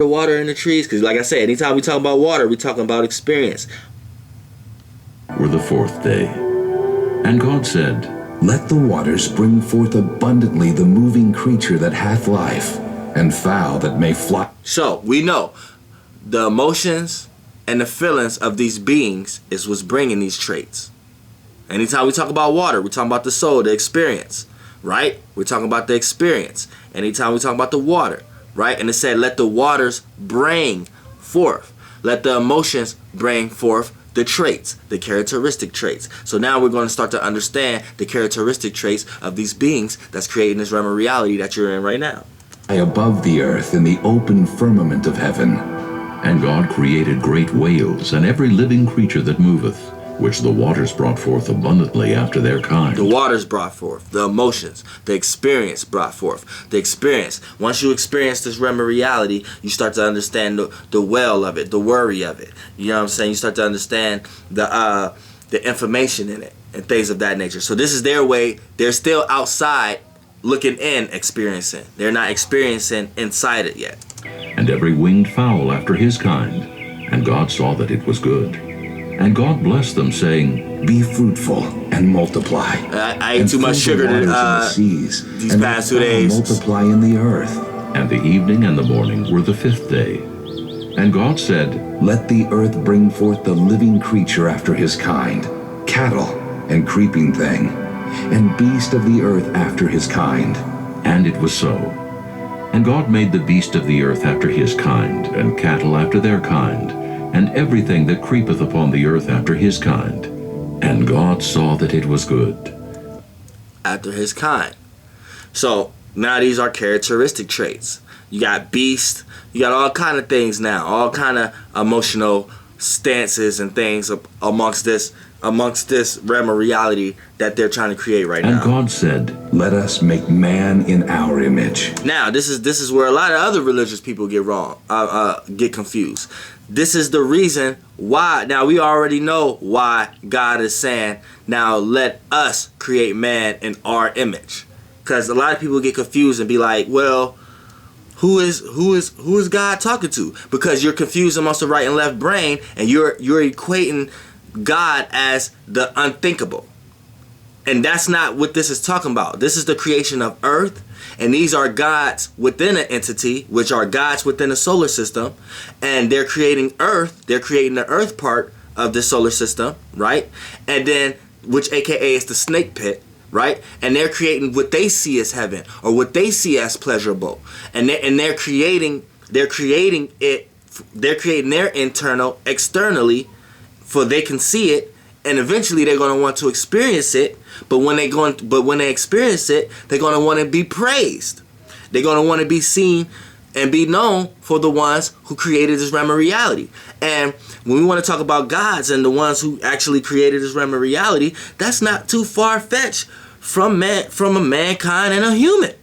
The water in the trees, because like I said, anytime we talk about water, we talking about experience. Were the fourth day. And God said, Let the waters bring forth abundantly the moving creature that hath life, and fowl that may fly. So we know the emotions and the feelings of these beings is what's bringing these traits. Anytime we talk about water, we're talking about the soul, the experience, right? We're talking about the experience. Anytime we talk about the water, right? And it said, let the waters bring forth. Let the emotions bring forth the traits, the characteristic traits. So now we're going to start to understand the characteristic traits of these beings that's creating this realm of reality that you're in right now. Above the earth in the open firmament of heaven. And God created great whales and every living creature that moveth, which the waters brought forth abundantly after their kind. The waters brought forth, the emotions, the experience brought forth. The experience. Once you experience this realm of reality, you start to understand the well of it, the worry of it. You know what I'm saying? You start to understand the information in it and things of that nature. So this is their way. They're still outside looking in, experiencing. They're not experiencing inside it yet. And every winged fowl after his kind. And God saw that it was good. And God blessed them, saying, Be fruitful and multiply. I ate too much sugar these past 2 days. Multiply in the earth. And the evening and the morning were the fifth day. And God said, Let the earth bring forth the living creature after his kind, cattle and creeping thing, and beast of the earth after his kind. And it was so. And God made the beast of the earth after his kind, and cattle after their kind, and everything that creepeth upon the earth after his kind. And God saw that it was good. After his kind. So now these are characteristic traits. You got beast, you got all kind of things now, all kind of emotional stances and things amongst this realm of reality that they're trying to create right now. And God said, Let us make man in our image. Now this is where a lot of other religious people get wrong, get confused. This is the reason why. Now we already know why God is saying, now let us create man in our image. Because a lot of people get confused and be like, well, who is God talking to? Because you're confused amongst the right and left brain, and you're equating God as the unthinkable. And that's not what this is talking about. This is the creation of earth, and these are gods within an entity, which are gods within a solar system, and they're creating earth. They're creating the earth part of the solar system, right? And then, which AKA is the snake pit, right? And they're creating what they see as heaven, or what they see as pleasurable, and they're creating it. They're creating their internal externally, for they can see it, and eventually they're going to want to experience it. But when they experience it, they're going to want to be praised. They're going to want to be seen and be known for the ones who created this realm of reality. And when we want to talk about gods and the ones who actually created this realm of reality, that's not too far-fetched from a mankind and a human.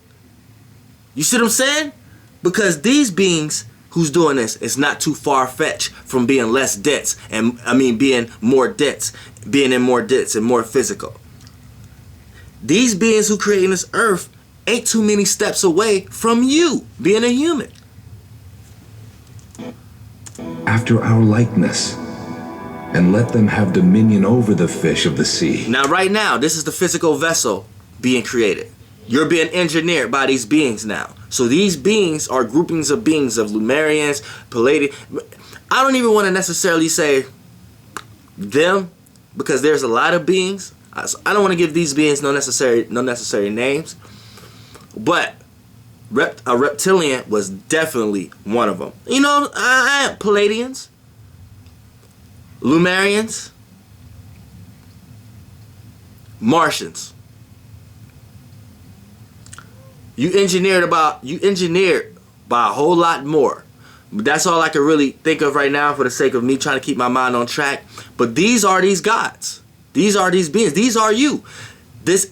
You see what I'm saying? Because these beings who's doing this is not too far-fetched from being less dense, and being more dense, being in more dense and more physical. These beings who creating this earth ain't too many steps away from you being a human. After our likeness, and let them have dominion over the fish of the sea. Now right now, this is the physical vessel being created. You're being engineered by these beings now. So these beings are groupings of beings of Lumerians, Palladians. I don't even want to necessarily say them, because there's a lot of beings. I don't want to give these beings no necessary names. But a reptilian was definitely one of them. You know, Palladians, Lumerians, Martians. You engineered by a whole lot more. That's all I can really think of right now for the sake of me trying to keep my mind on track. But these are these gods. These are these beings. These are you.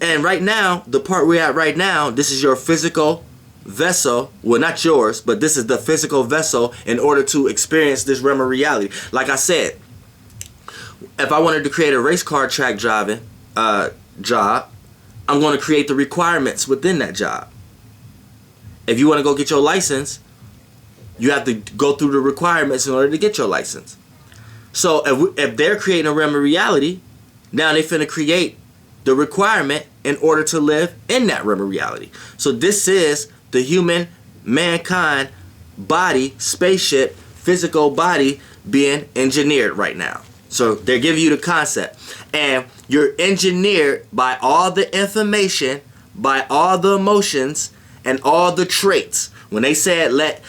And right now, the part we're at right now, this is your physical vessel. Well, not yours, but this is the physical vessel in order to experience this realm of reality. Like I said, if I wanted to create a race car track driving job, I'm going to create the requirements within that job. If you want to go get your license, You have to go through the requirements in order to get your license. So if they're creating a realm of reality, now they finna create the requirement in order to live in that realm of reality. So this is the human mankind body, spaceship, physical body being engineered right now. So they're giving you the concept, and you're engineered by all the information, by all the emotions, and all the traits. When they said let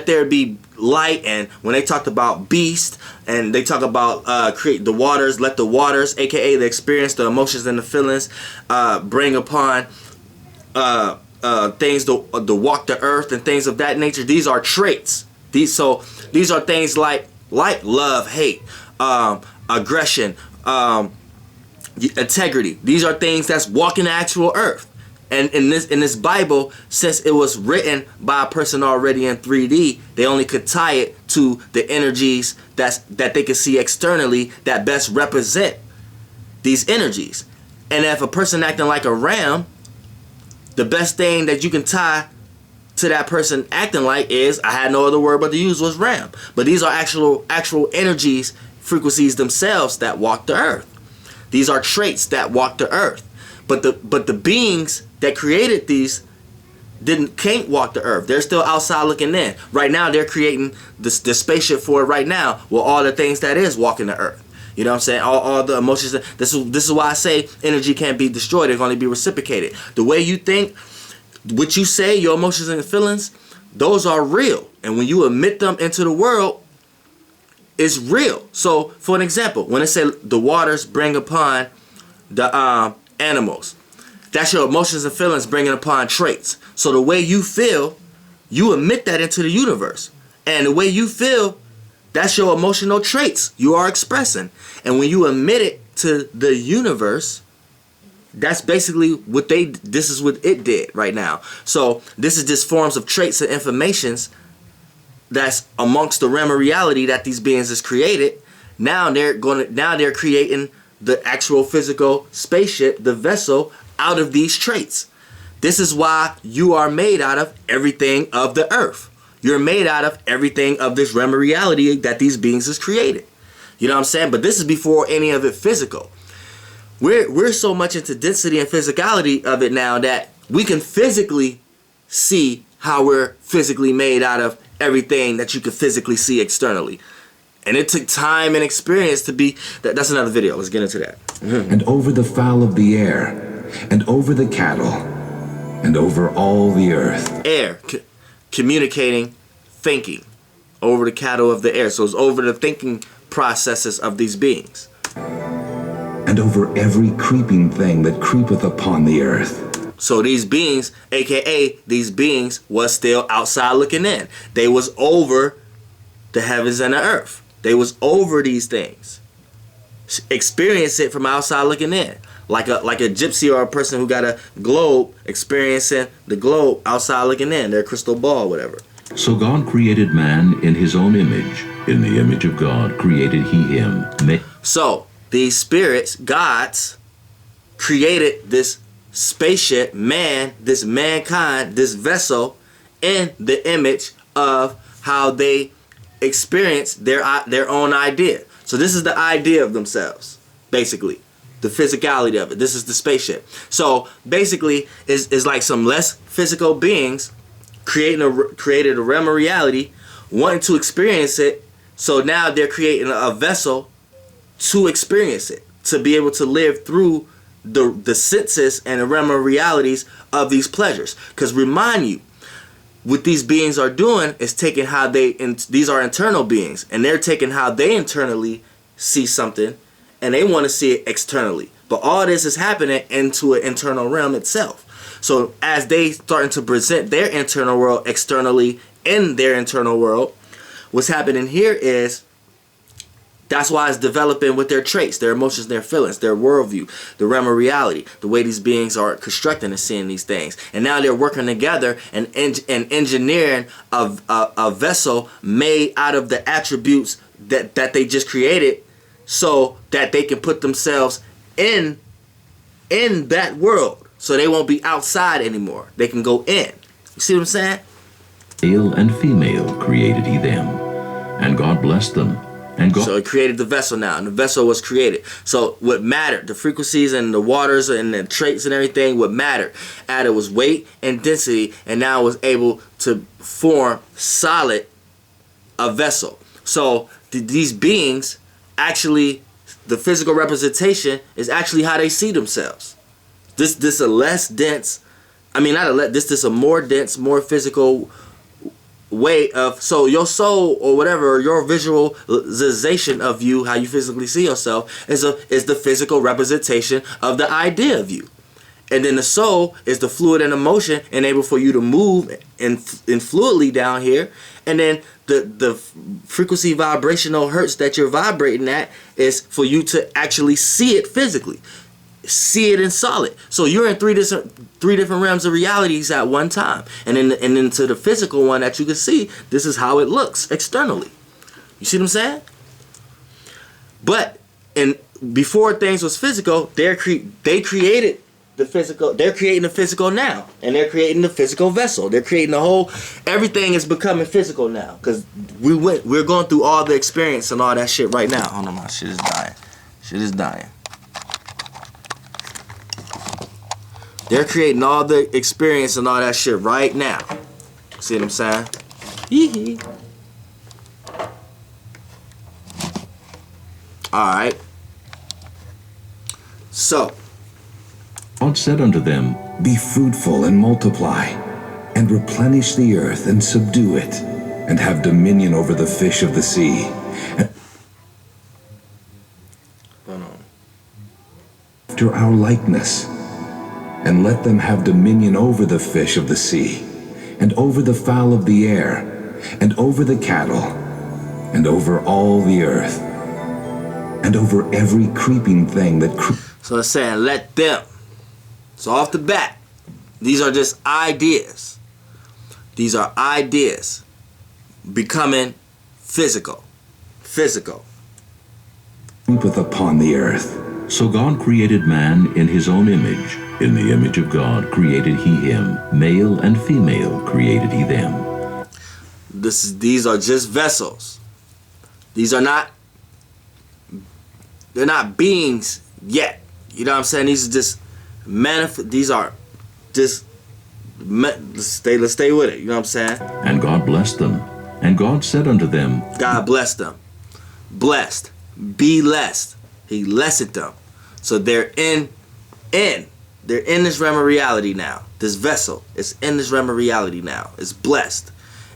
there be light, and when they talked about beast, and they talk about create the waters, let the waters, aka the experience, the emotions, and the feelings, bring upon things to walk the earth and things of that nature. These are traits. These are things like love, hate, aggression, integrity. These are things that's walking the actual earth. And in this Bible, since it was written by a person already in 3D, they only could tie it to the energies that they could see externally that best represent these energies. And if a person acting like a ram, the best thing that you can tie to that person acting like is, I had no other word but to use, was ram. But these are actual energies, frequencies themselves that walk the earth. These are traits that walk the earth. But the beings that created these can't walk the earth. They're still outside looking in. Right now they're creating the spaceship for it right now with all the things that is walking the earth. You know what I'm saying? All the emotions. This is why I say energy can't be destroyed. It can only be reciprocated. The way you think, what you say, your emotions and feelings, those are real. And when you emit them into the world, it's real. So for an example, when it said the waters bring upon the animals, that's your emotions and feelings bringing upon traits. So the way you feel, you emit that into the universe. And the way you feel, that's your emotional traits you are expressing. And when you emit it to the universe, that's basically this is what it did right now. So this is just forms of traits and informations that's amongst the realm of reality that these beings has created. Now they're creating the actual physical spaceship, the vessel, out of these traits. This is why you are made out of everything of the earth. You're made out of everything of this realm of reality that these beings has created. You know what I'm saying? But this is before any of it physical. We're so much into density and physicality of it now that we can physically see how we're physically made out of everything that you can physically see externally. And it took time and experience to be... That's another video. Let's get into that. And over the fowl of the air, and over the cattle, and over all the earth. Air, communicating, thinking. Over the cattle of the air. So it's over the thinking processes of these beings. And over every creeping thing that creepeth upon the earth. So these beings, aka these beings, was still outside looking in. They was over the heavens and the earth. They was over these things. Experience it from outside looking in. Like a gypsy or a person who got a globe, experiencing the globe outside looking in, their crystal ball, whatever. So God created man in his own image. In the image of God created he him. So these spirits, gods, created this spaceship, man, this mankind, this vessel, in the image of how they experience their own idea. So this is the idea of themselves, basically. The physicality of it. This is the spaceship. So basically, is like some less physical beings created a realm of reality, wanting to experience it. So now they're creating a vessel to experience it, to be able to live through the senses and the realm of realities of these pleasures. Because remind you, what these beings are doing is taking how these are internal beings, and they're taking how they internally see something, and they want to see it externally. But all this is happening into an internal realm itself. So as they starting to present their internal world externally in their internal world, what's happening here is that's why it's developing with their traits, their emotions, their feelings, their worldview, the realm of reality, the way these beings are constructing and seeing these things. And now they're working together and engineering a vessel made out of the attributes that they just created, so that they can put themselves in that world. So they won't be outside anymore. They can go in. You see what I'm saying? Male and female created he them. And God blessed them. And God So it created the vessel now, and the vessel was created. So what mattered, the frequencies and the waters and the traits and everything, what mattered, added was weight and density, and now it was able to form solid a vessel. So these beings actually, the physical representation is actually how they see themselves. This a less dense, I mean not a less, this a more dense, more physical way of, so your soul or whatever, your visualization of you, how you physically see yourself, is the physical representation of the idea of you. And then the soul is the fluid and emotion enabled for you to move in fluidly down here. And then the frequency vibrational hertz that you're vibrating at is for you to actually see it physically. See it in solid. So you're in three different realms of realities at one time. And then to the physical one that you can see, this is how it looks externally. You see what I'm saying? But before things was physical, they created the physical. They're creating the physical now, and they're creating the physical vessel. They're creating the whole. Everything is becoming physical now because we're going through all the experience and all that shit right now. Hold on, my shit is dying. Shit is dying. They're creating all the experience and all that shit right now. See what I'm saying? Hee. Alright. So. God said unto them, Be fruitful and multiply, and replenish the earth and subdue it, and have dominion over the fish of the sea. After our likeness, and let them have dominion over the fish of the sea, and over the fowl of the air, and over the cattle, and over all the earth, and over every creeping thing that So it's saying, let them. So off the bat, these are just ideas. These are ideas becoming physical. Physical. creepeth upon the earth. So God created man in his own image. In the image of God created he him. Male and female created he them. These are just vessels. These are not, they're not beings yet. You know what I'm saying? These are just these are just, let's stay with it. You know what I'm saying? And God blessed them. And God said unto them, God blessed them. Blessed. Be blessed. He blessed them. So they're in this realm of reality now. This vessel is in this realm of reality now. It's blessed.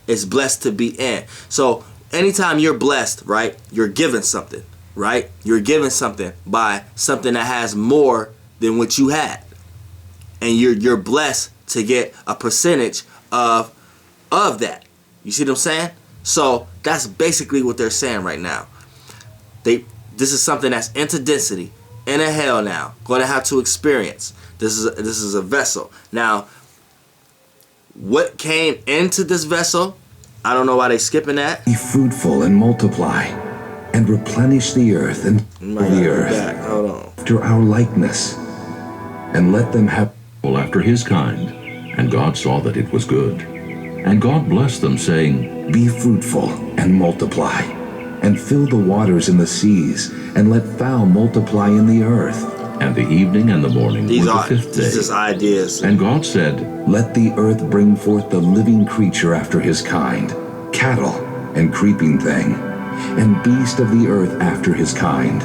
It's blessed to be in. So anytime you're blessed, right, you're given something, right? You're given something by something that has more than what you had. And you're blessed to get a percentage of that. You see what I'm saying? So that's basically what they're saying right now. This is something that's into density, in a hell now, going to have to experience. This is a vessel. Now, what came into this vessel, I don't know why they skipping that. Be fruitful and multiply, and replenish the earth and the earth. Hold on. After our likeness, and let them have after his kind. And God saw that it was good. And God blessed them, saying, Be fruitful and multiply, and fill the waters in the seas, and let fowl multiply in the earth. And the evening and the morning were the fifth day. These just ideas. And God said, Let the earth bring forth the living creature after his kind, cattle and creeping thing, and beast of the earth after his kind.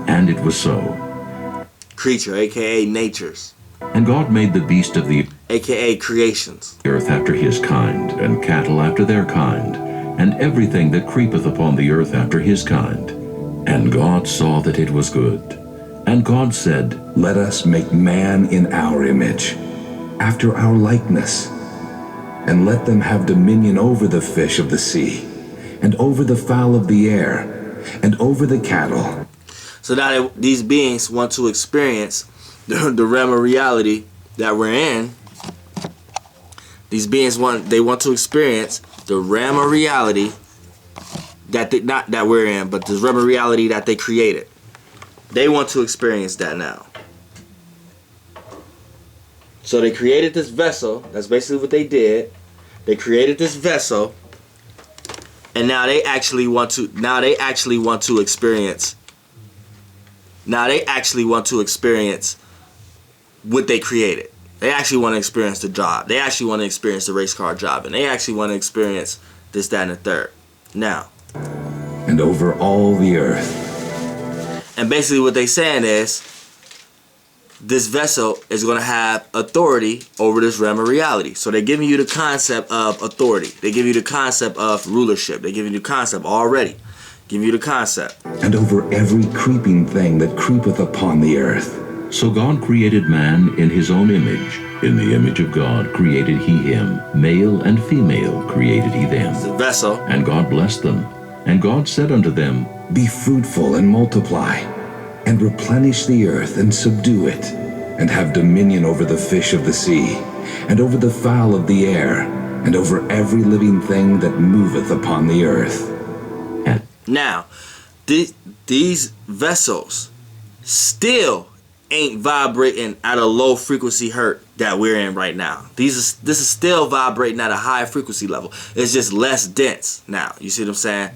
And it was so. Creature, aka natures. And God made the beast of the aka creations. earth after his kind, and cattle after their kind, and everything that creepeth upon the earth after his kind. And God saw that it was good. And God said, Let us make man in our image, after our likeness, and let them have dominion over the fish of the sea, and over the fowl of the air, and over the cattle. So now these beings want to experience the realm of reality that we're in. These beings want to experience the realm of reality that not that we're in, but the realm of reality that they created. They want to experience that now. So they created this vessel. That's basically what they did. They created this vessel, and now they actually want to experience. Now they actually want to experience what they created. They actually want to experience the job. They actually want to experience the race car job, and they actually want to experience this, that, and the third. Now, and over all the earth. And basically what they saying is, this vessel is going to have authority over this realm of reality. So they're giving you the concept of authority. They give you the concept of rulership. They give you the concept already. Give you the concept. And over every creeping thing that creepeth upon the earth. So God created man in his own image. In the image of God created he him. Male and female created he them. It's the vessel. And God blessed them. And God said unto them, Be fruitful and multiply, and replenish the earth and subdue it, and have dominion over the fish of the sea, and over the fowl of the air, and over every living thing that moveth upon the earth. Now, these vessels still ain't vibrating at a low frequency hertz that we're in right now. This is still vibrating at a high frequency level. It's just less dense now. You see what I'm saying?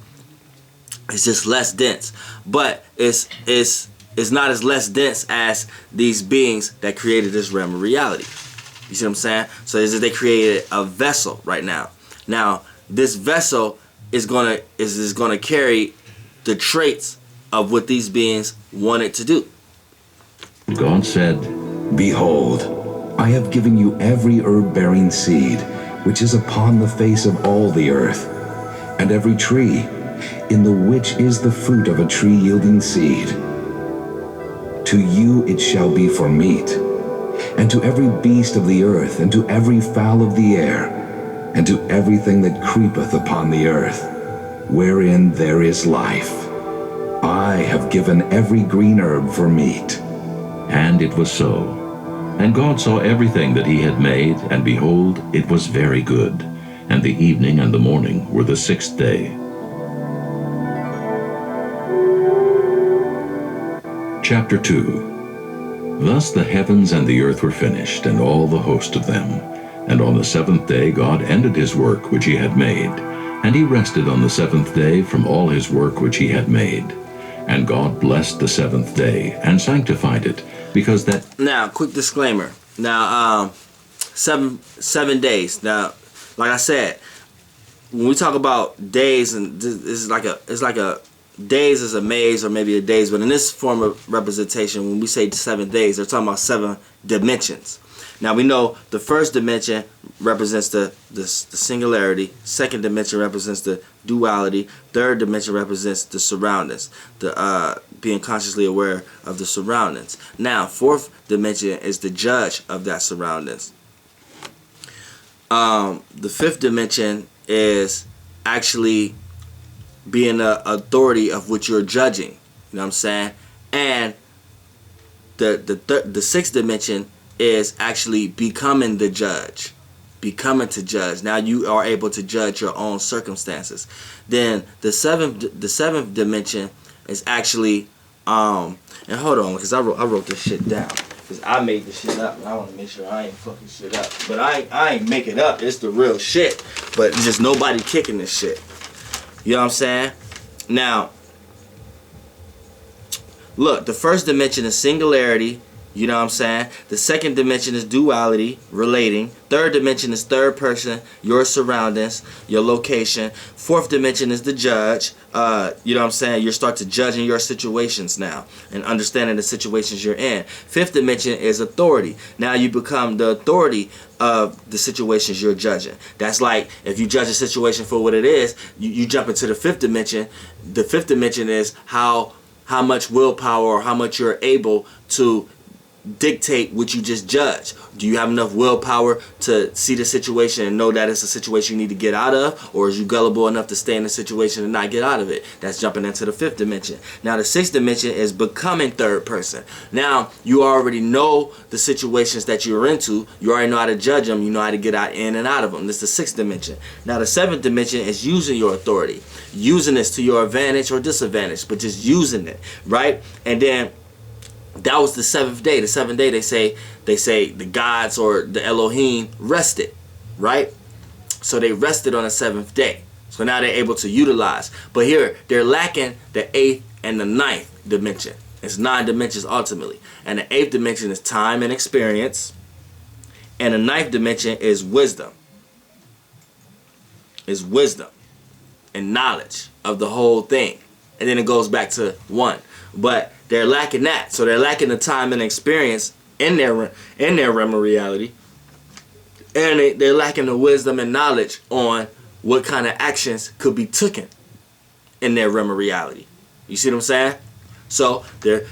It's just less dense, but it's not as less dense as these beings that created this realm of reality. You see what I'm saying? So they created a vessel right now. Now this vessel is gonna carry the traits of what these beings wanted to do. God said, Behold, I have given you every herb-bearing seed, which is upon the face of all the earth, and every tree, in the which is the fruit of a tree yielding seed. To you it shall be for meat, and to every beast of the earth, and to every fowl of the air, and to everything that creepeth upon the earth, wherein there is life. I have given every green herb for meat. And it was so. And God saw everything that he had made, and behold, it was very good. And the evening and the morning were the sixth day. Chapter 2. Thus the heavens and the earth were finished, and all the host of them. And on the seventh day God ended his work which he had made. And he rested on the seventh day from all his work which he had made. And God blessed the seventh day, and sanctified it, because that... Now, quick disclaimer. Now, 7 days. Now, like I said, when we talk about days, and it's like a days is a maze or maybe a days, but in this form of representation, when we say 7 days, they're talking about 7 dimensions. Now we know the first dimension represents the singularity, second dimension represents the duality, third dimension represents the surroundings, the being consciously aware of the surroundings. Now fourth dimension is the judge of that surroundings. The fifth dimension is actually being the authority of what you're judging. You know what I'm saying? And the sixth dimension is actually becoming the judge, becoming to judge. Now you are able to judge your own circumstances. Then the seventh dimension is actually and hold on, because I wrote this shit down, because I made this shit up and I want to make sure I ain't fucking shit up. But I ain't make it up. It's the real shit. But just nobody kicking this shit. You know what I'm saying? Now, look, the first dimension is singularity. You know what I'm saying? The second dimension is duality, relating. Third dimension is third person, your surroundings, your location. Fourth dimension is the judge. You know what I'm saying? You start to judging your situations now and understanding the situations you're in. Fifth dimension is authority. Now you become the authority of the situations you're judging. That's like if you judge a situation for what it is, you jump into the fifth dimension. The fifth dimension is how much willpower or how much you're able to dictate what you just judge. Do you have enough willpower to see the situation and know that it's a situation you need to get out of, or is you gullible enough to stay in the situation and not get out of it? That's jumping into the fifth dimension. Now the sixth dimension is becoming third person. Now you already know the situations that you're into. You already know how to judge them. You know how to get out in and out of them. This is the sixth dimension. Now the seventh dimension is using your authority, using this to your advantage or disadvantage, but just using it, right? And then that was the seventh day. The seventh day, they say the gods or the Elohim rested, right? So they rested on the seventh day. So now they're able to utilize. But here, they're lacking the eighth and the ninth dimension. It's 9 dimensions ultimately. And the eighth dimension is time and experience. And the ninth dimension is wisdom. Is wisdom and knowledge of the whole thing. And then it goes back to 1. But they're lacking that. So they're lacking the time and experience in their realm of reality. And they're lacking the wisdom and knowledge on what kind of actions could be taken in their realm of reality. You see what I'm saying? So they're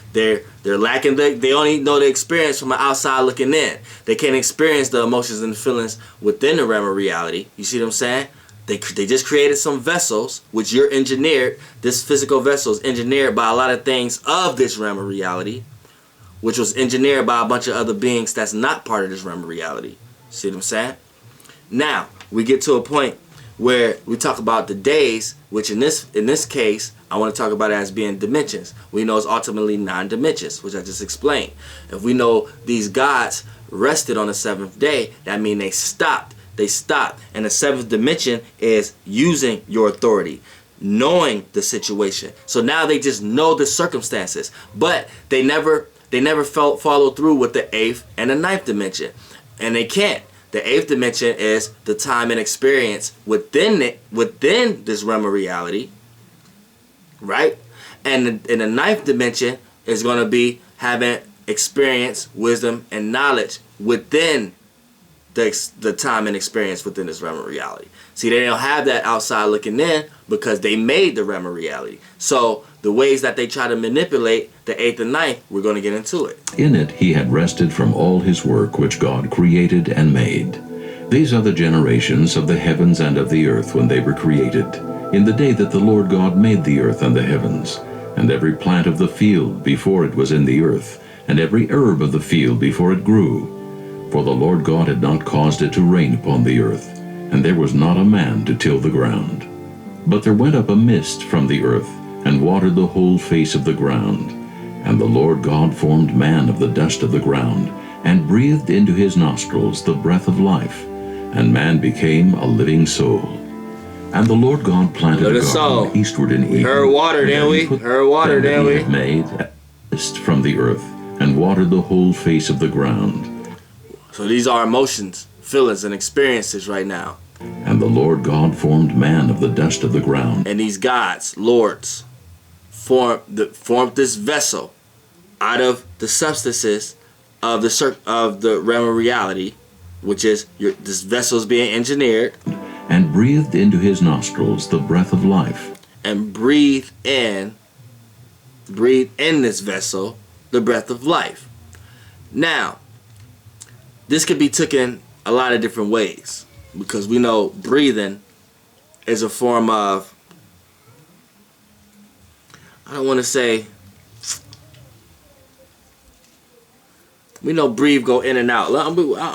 lacking they only know the experience from the outside looking in. They can't experience the emotions and the feelings within the realm of reality. You see what I'm saying? They just created some vessels, which you're engineered. This physical vessel is engineered by a lot of things of this realm of reality, which was engineered by a bunch of other beings that's not part of this realm of reality. See what I'm saying? Now we get to a point where we talk about the days, which in this case, I want to talk about it as being dimensions. We know it's ultimately 9 dimensions, which I just explained. If we know these gods rested on the 7th day, that means they stopped. They stopped. And the 7th dimension is using your authority, knowing the situation. So now they just know the circumstances, but they never follow through with the 8th and the 9th dimension, and they can't. The 8th dimension is the time and experience within this realm of reality, right? And in the 9th dimension is going to be having experience, wisdom, and knowledge within the time and experience within this realm of reality. See, they don't have that outside looking in because they made the realm of reality. So the ways that they try to manipulate the 8th and 9th, we're going to get into it. In it he had rested from all his work which God created and made. These are the generations of the heavens and of the earth when they were created, in the day that the Lord God made the earth and the heavens, and every plant of the field before it was in the earth, and every herb of the field before it grew. For the Lord God had not caused it to rain upon the earth, and there was not a man to till the ground. But there went up a mist from the earth, and watered the whole face of the ground. And the Lord God formed man of the dust of the ground, and breathed into his nostrils the breath of life, and man became a living soul. And the Lord God planted a garden eastward in Eden. Heard water, didn't we? Heard water, didn't we? He had made a mist from the earth, and watered the whole face of the ground. So these are emotions, feelings, and experiences right now. And the Lord God formed man of the dust of the ground. And these gods, lords, formed this vessel out of the substances of the realm of reality, which is this vessel is being engineered. And breathed into his nostrils the breath of life. And breathe in this vessel the breath of life. Now, this could be taken a lot of different ways, because we know breathing is a form of, I don't want to say, we know breathe go in and out. I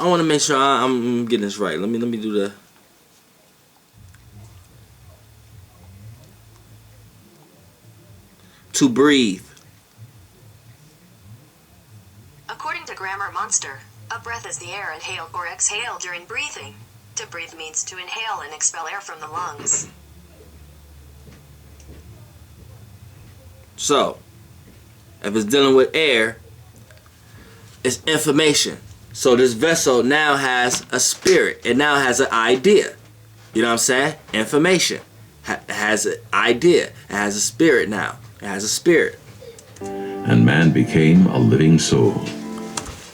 want to make sure I'm getting this right. Let me do the. To breathe. According to Grammar Monster, a breath is the air inhaled or exhaled during breathing. To breathe means to inhale and expel air from the lungs. So, if it's dealing with air, it's information. So this vessel now has a spirit. It now has an idea. You know what I'm saying? Information. Has an idea. It has a spirit now. It has a spirit. And man became a living soul.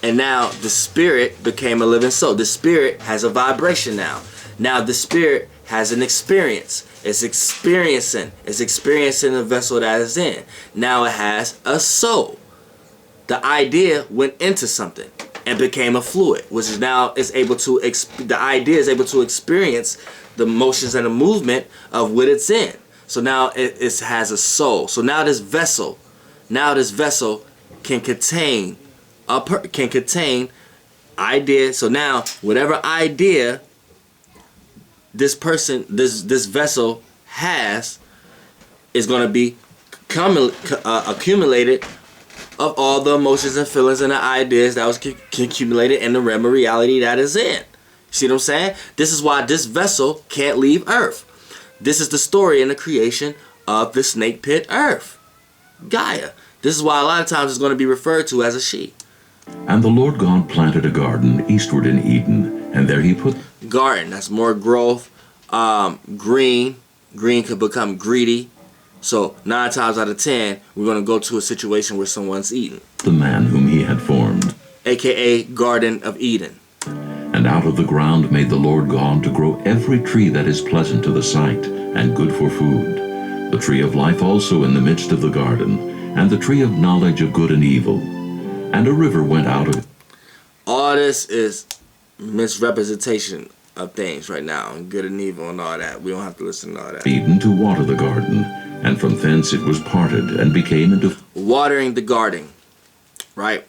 And now the spirit became a living soul. The spirit has a vibration now. Now the spirit has an experience. It's experiencing the vessel that it's in. Now it has a soul. The idea went into something and became a fluid, which is now is able to the idea is able to experience the motions and the movement of what it's in. So now it has a soul. So now this vessel can contain idea. So now whatever idea this vessel has is going to be accumulated of all the emotions and feelings and the ideas that was accumulated in the realm of reality that is in. See what I'm saying? This is why this vessel can't leave earth. This is the story in the creation of the snake pit earth. Gaia. This is why a lot of times it's going to be referred to as a she. And the Lord God planted a garden eastward in Eden, and there he put... Garden, that's more growth. Green. Green could become greedy. So 9 times out of 10, we're going to go to a situation where someone's eating. ...the man whom he had formed. AKA Garden of Eden. And out of the ground made the Lord God to grow every tree that is pleasant to the sight, and good for food. The tree of life also in the midst of the garden, and the tree of knowledge of good and evil. And a river went out of... All this is misrepresentation of things right now, and good and evil and all that. We don't have to listen to all that. Eden to water the garden, and from thence it was parted and became into... Watering the garden, right?